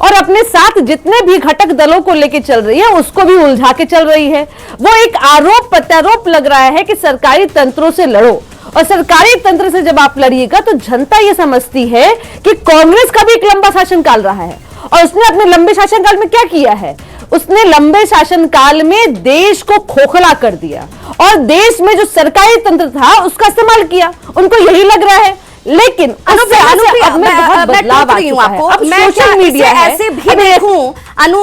और अपने साथ जितने भी घटक दलों को लेकर चल रही है उसको भी उलझा के चल रही है। वो एक आरोप प्रत्यारोप लग रहा है कि सरकारी तंत्रों से लड़ो, और सरकारी तंत्र से जब आप लड़िएगा तो जनता ये समझती है कि कांग्रेस का भी एक लंबा शासनकाल रहा है, और उसने अपने लंबे शासनकाल में क्या किया है, उसने लंबे शासनकाल में देश को खोखला कर दिया और देश में जो सरकारी तंत्र था उसका इस्तेमाल किया। उनको यही लग रहा है, लेकिन मैं सोशल मीडिया ऐसे भी देखूं,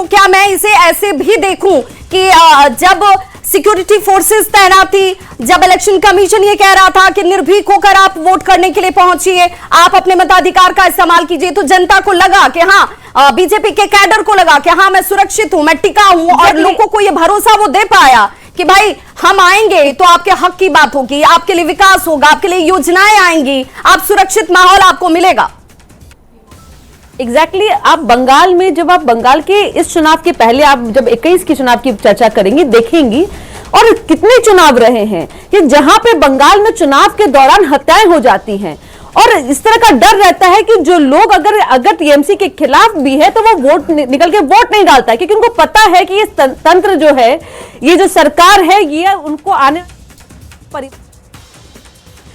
क्या मैं इसे ऐसे भी देखूं कि जब सिक्योरिटी फोर्सेस तैनात थी, जब इलेक्शन कमीशन ये कह रहा था कि निर्भीक होकर आप वोट करने के लिए पहुंचिए, आप अपने मताधिकार का इस्तेमाल कीजिए, तो जनता को लगा कि हाँ, बीजेपी के कैडर को लगा कि हाँ मैं सुरक्षित हूं, मैं टिका हूं, और लोगों को ये भरोसा वो दे पाया कि भाई हम आएंगे तो आपके हक की बात होगी, आपके लिए विकास होगा, आपके लिए योजनाएं आएंगी, आप सुरक्षित माहौल आपको मिलेगा। एग्जैक्टली आप बंगाल में, जब आप बंगाल के इस चुनाव के पहले आप जब 21 के चुनाव की चर्चा करेंगी देखेंगी, और कितने चुनाव रहे हैं कि जहां पे बंगाल में चुनाव के दौरान हत्याएं हो जाती हैं, और इस तरह का डर रहता है कि जो लोग अगर टीएमसी के खिलाफ भी है तो वो वोट निकल के वोट नहीं डालता है, क्योंकि उनको पता है कि ये तंत्र जो है, ये जो सरकार है, ये उनको आने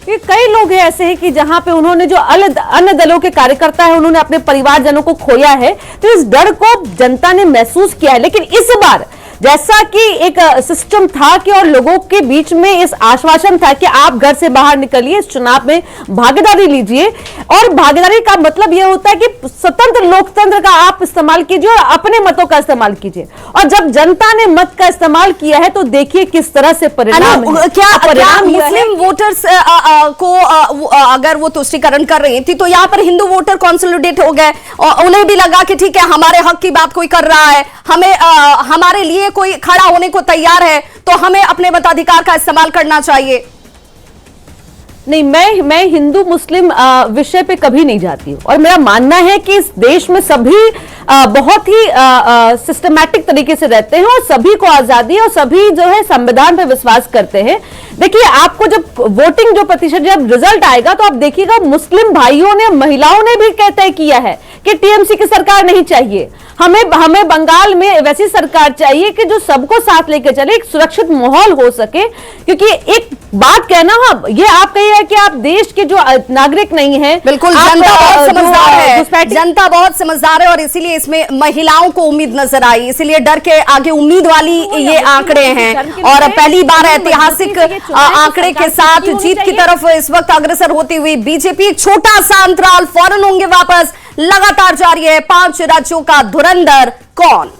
ये कई लोग हैं ऐसे हैं कि जहां पे उन्होंने जो अन्य दलों के कार्यकर्ता है उन्होंने अपने परिवारजनों को खोया है, तो इस डर को जनता ने महसूस किया है। लेकिन इस बार जैसा कि एक सिस्टम था कि और लोगों के बीच में इस आश्वासन था कि आप घर से बाहर निकलिए, इस चुनाव में भागीदारी लीजिए, और भागीदारी का मतलब यह होता है कि स्वतंत्र लोकतंत्र का आप इस्तेमाल कीजिए और अपने मतों का इस्तेमाल कीजिए। और जब जनता ने मत का इस्तेमाल किया है तो देखिए किस तरह से परिणाम क्या मुस्लिम वोटर्स को अगर वो तुष्टीकरण कर रही थी तो यहाँ पर हिंदू वोटर कंसोलिडेट हो गए, और उन्हें भी लगा कि ठीक है हमारे हक की बात कोई कर रहा है, हमें हमारे लिए कोई खड़ा होने को तैयार है, तो हमें अपने मताधिकार का इस्तेमाल करना चाहिए। नहीं, मैं हिंदू मुस्लिम विषय पे कभी नहीं जाती हूँ, और मेरा मानना है कि इस देश में सभी बहुत ही सिस्टमैटिक तरीके से रहते हैं और सभी को आजादी है और सभी जो है संविधान पे विश्वास करते हैं। देखिए, आपको जब वोटिंग जो प्रतिशत जब रिजल्ट आएगा तो आप देखिएगा मुस्लिम भाइयों ने, महिलाओं ने भी तय किया है कि टीएमसी की सरकार नहीं चाहिए, हमें बंगाल में वैसी सरकार चाहिए कि जो सबको साथ लेकर चले, एक सुरक्षित माहौल हो सके। क्योंकि एक बात कहना, हाँ ये आप कहिए कि आप देश के जो नागरिक नहीं है, बिल्कुल जनता बहुत समझदार है, जनता बहुत समझदार है, और इसीलिए इसमें महिलाओं को उम्मीद नजर आई, इसीलिए डर के आगे उम्मीद वाली ये आंकड़े हैं, और पहली बार ऐतिहासिक आंकड़े के साथ जीत की तरफ इस वक्त अग्रसर होती हुई बीजेपी। एक छोटा सा अंतराल, फौरन होंगे वापस, लगातार जारी है 5 राज्यों का धुरंधर कौन।